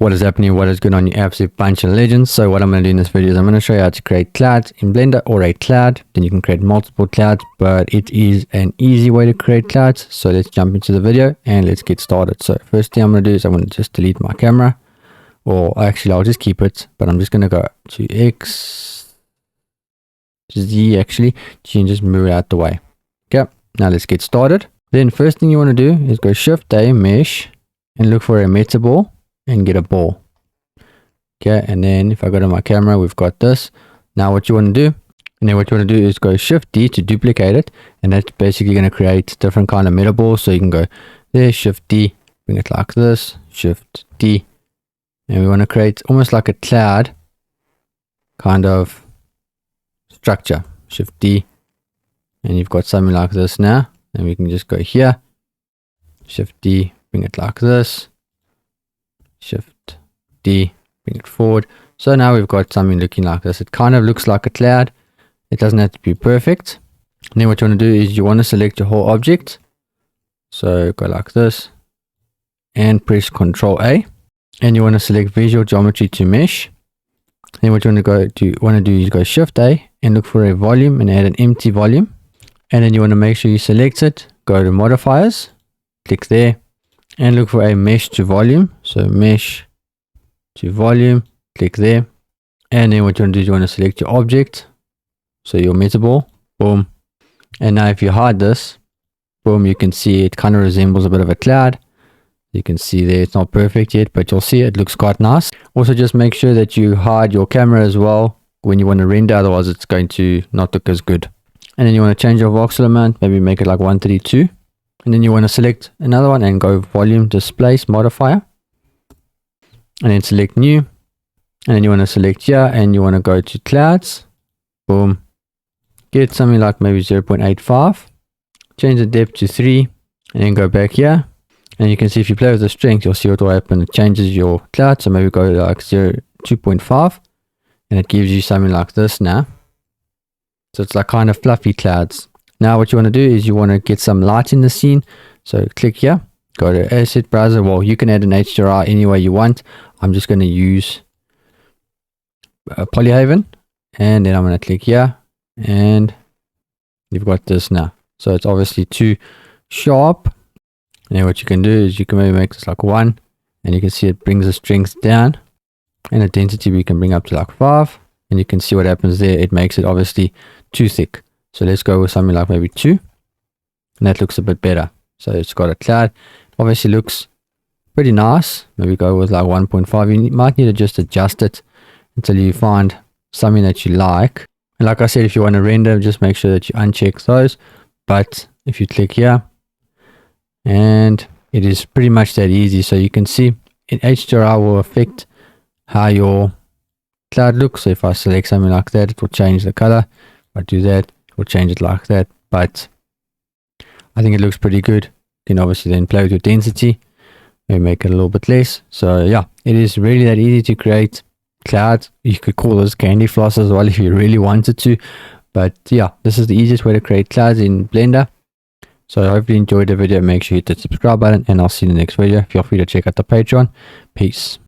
What is happening, what is good on your absolute bunch of legends. So what I'm going to do in this video is I'm going to show you how to create clouds in Blender, or a cloud. Then you can create multiple clouds, but it is an easy way to create clouds. So let's jump into the video and let's get started. So first thing I'm going to do is I'm going to just delete my camera, or actually I'll just keep it, but I'm just going to go to X, Z actually, and just move it out the way. Okay, now let's get started. Then first thing you want to do is go Shift A, Mesh, and look for a meta ball and get a ball. Okay, and then if I go to my camera, we've got this. Now what you want to do, is go Shift D to duplicate it, and that's basically going to create different kind of meta balls. So you can go there, Shift D, bring it like this, Shift D, and we want to create almost like a cloud kind of structure. Shift D, and you've got something like this now. And we can just go here, Shift D, bring it like this, Shift D, bring it forward. So now we've got something looking like this. It kind of looks like a cloud. It doesn't have to be perfect. And then what you want to do is you want to select your whole object. So go like this and press Ctrl A, and you want to select Visual Geometry to Mesh. Then what you want to do is go Shift A and look for a volume and add an empty volume. And then you want to make sure you select it, go to modifiers, click there, and look for a mesh to volume. So mesh to volume, click there. And then what you want to do is you want to select your object. So your meta ball, boom. And now if you hide this, boom, you can see it kind of resembles a bit of a cloud. You can see there, it's not perfect yet, but you'll see it looks quite nice. Also just make sure that you hide your camera as well when you want to render, otherwise it's going to not look as good. And then you want to change your voxel amount, maybe make it like 132. And then you want to select another one and go volume displace modifier. And then select new. And then you want to select here and you want to go to clouds. Boom. Get something like maybe 0.85. Change the depth to 3. And then go back here. And you can see if you play with the strength, you'll see what will happen. It changes your cloud. So maybe go like 2.5. And it gives you something like this now. So it's like kind of fluffy clouds. Now what you want to do is you want to get some light in the scene. So click here, go to asset browser. Well, you can add an HDRI any way you want. I'm just going to use Polyhaven, and then I'm going to click here, and you've got this now. So it's obviously too sharp. And then what you can do is you can maybe make this like 1, and you can see it brings the strength down, and the density we can bring up to like 5. And you can see what happens there. It makes it obviously too thick. So let's go with something like maybe 2. And that looks a bit better. So it's got a cloud. Obviously looks pretty nice. Maybe go with like 1.5. You might need to just adjust it until you find something that you like. And like I said, if you want to render, just make sure that you uncheck those. But if you click here, and it is pretty much that easy. So you can see HDRI will affect how your cloud looks. So if I select something like that, it will change the color. If I do that, it will change it like that. But I think it looks pretty good. You can obviously then play with your density, maybe make it a little bit less. So yeah, it is really that easy to create clouds. You could call this candy floss as well if you really wanted to. But yeah, this is the easiest way to create clouds in Blender. So I hope you enjoyed the video. Make sure you hit the subscribe button, and I'll see you in the next video. Feel free to check out the Patreon. Peace.